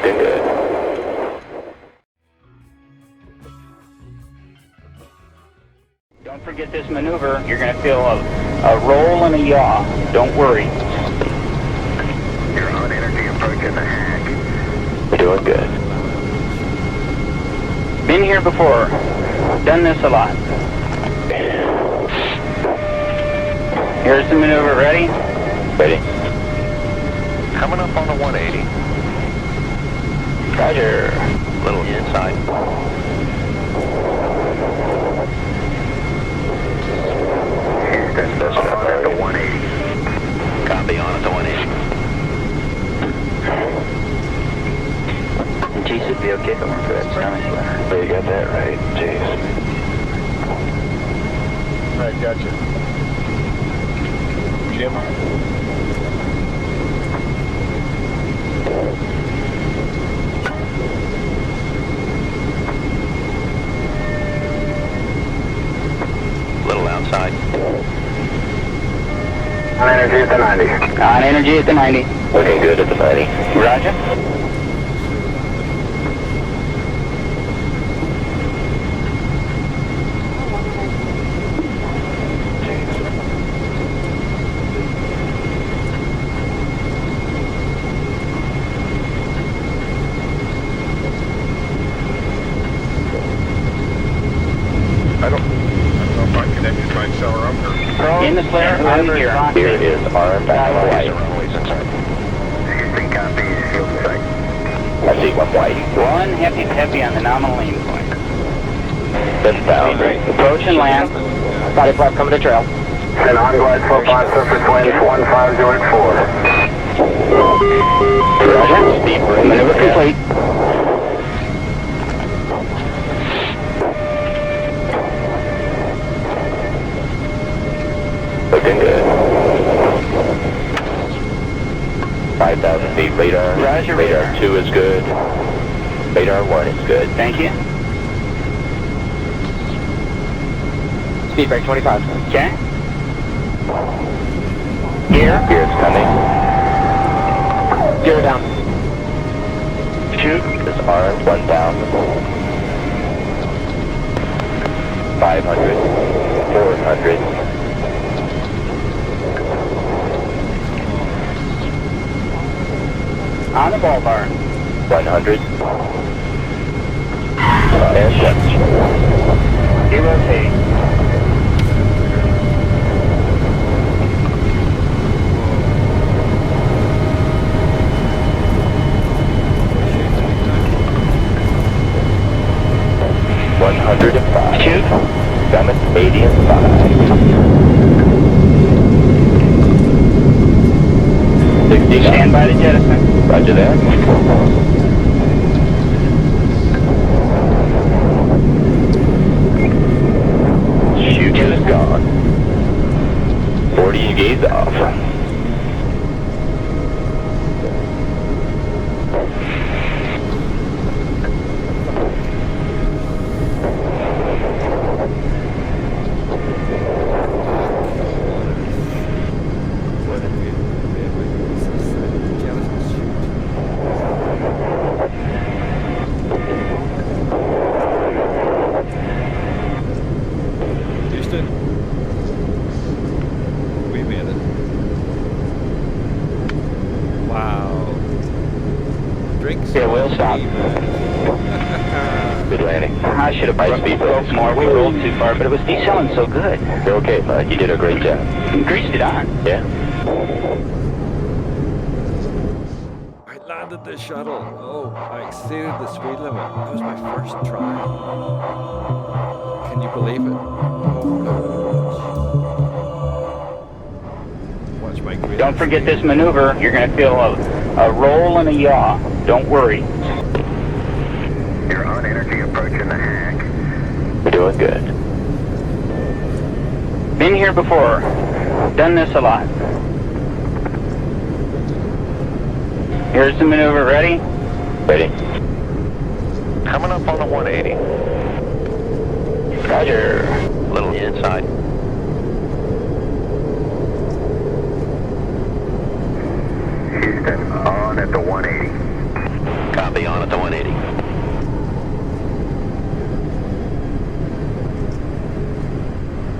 Looking good. Don't forget this maneuver. You're going to feel a roll and a yaw. Don't worry. You're on energy approaching the hack. We're doing good. Been here before. Done this a lot. Here's the maneuver. Ready? Ready. Coming up on the 180. Roger. Little inside. Houston, on at the 180. Copy, on at the 180. And G should be okay going for that stomach flare. Oh, you got that right. Jeez. Alright, gotcha. Jim? Little outside. On energy at the 90. On energy at the 90. Looking good at the 90. Roger. I don't know if I'm connected to my accelerometer. In the flare, I'm here. Here is our back white. Houston, copy. Field sight. I see one white. One heavy on the nominal aim point. That's down. Approach and land. Body flap coming to trail. And on glide slope on surface winds 15084. Roger. Speed break. Maneuver complete. Looking good. 5,000 feet radar. Roger, Radar radar. 2 is good. Radar 1 is good. Thank you. Speed break 25. Okay. Gear. Gear's coming. Gear down. Shoot. This arm 1,000. 500. 400. On the ball bar. 100. And shut. Derotate. Shoot. Summit 80 and 5. 60. Stand by the jettison. Roger that. Shoot is gone. 40 and gaze off. Houston, we made it. Wow. Drinks. Yeah, we'll stop. Good landing. I should have brought the ropes more. We rolled too far, but it was decelling so good. You're okay, bud. You did a great job. Greased it on. Yeah? I landed the shuttle. Oh, I exceeded the speed limit. That was my first try. Can you believe it? Watch my grid. Don't forget this maneuver. You're going to feel a roll and a yaw. Don't worry. You're on energy approaching the hack. We're doing good. Been here before. Done this a lot. Here's the maneuver. Ready? Ready. Coming up on the 180. Roger. Little inside. Houston, on at the 180. Copy, at the 180.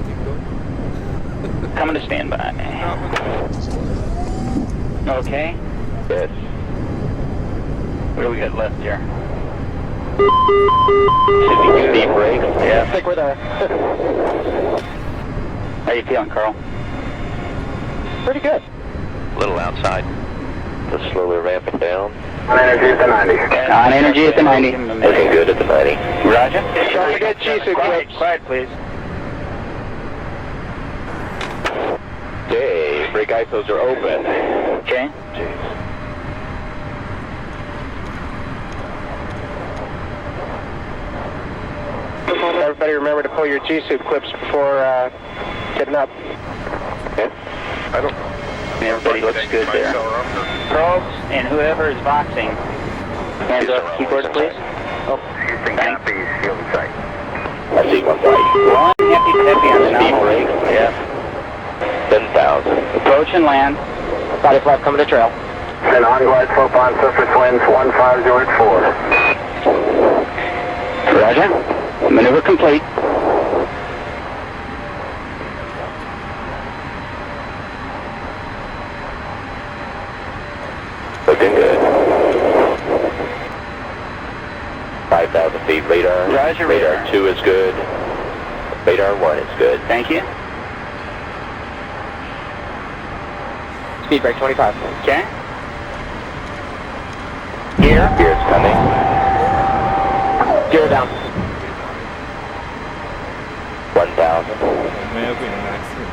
Keep going. Coming to standby. Okay. Yes. What do we got left here? Should be good. Steep brakes. Yeah. I think we're there. How you feeling, Carl? Pretty good. A little outside. Just slowly ramping down. On energy at the 90. On energy at the 90. Looking good at the 90. Roger. Don't forget G-suit clips. Quiet, please. Okay, brake ISOs are open. Okay. Jeez. Everybody remember to pull your G-suit clips before getting up. Okay. I don't. Everybody looks good there. Probes and whoever is boxing. Hands up, keyboard, please. Oh, Houston copies, field in sight. I see one white. One heavy on the Speed nominal. brake, yeah. 10,000. Approach and land. Body flap coming to trail. Then on glide slope on surface winds 15084. Roger. Maneuver complete. Looking good. 5,000 feet radar. Roger, Radar radar. 2 is good. Radar 1 is good. Thank you. Speed brake 25. Okay. Gear. Gear's coming. Gear down. 1,000. It may have been an accident.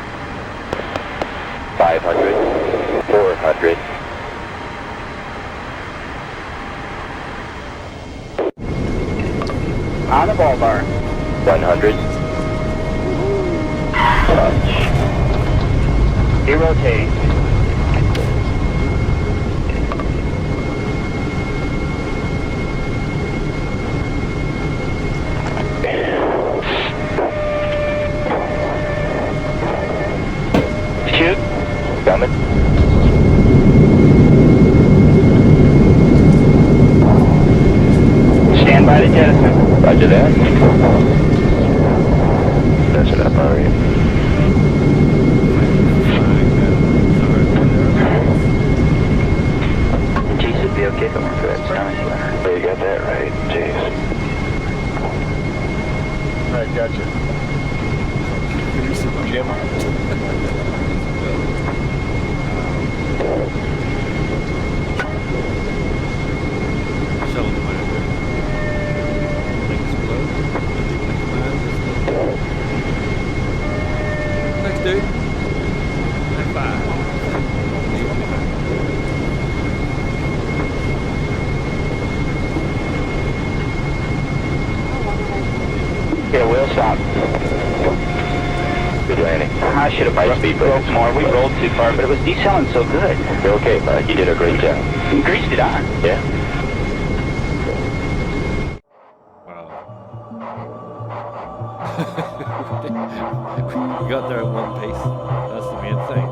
500. 400. On the ball bar. 100. Touch. Derotating. Shoot. Coming. Stand by the jettison. Roger that. That's it up already. G should be okay going for that stomach winner. Oh, you got that right. Jeez. Alright, gotcha. Jim. Shuttle commander. Explode. Leaving the command. Thanks, dude. High five. Leaving the command. Yeah, we'll stop. Good landing. I should have broke more. We rolled too far, but it was decelling so good. You're okay, bud. You did a great job. You greased it on. Yeah. Wow. We got there at one pace. That's the main thing.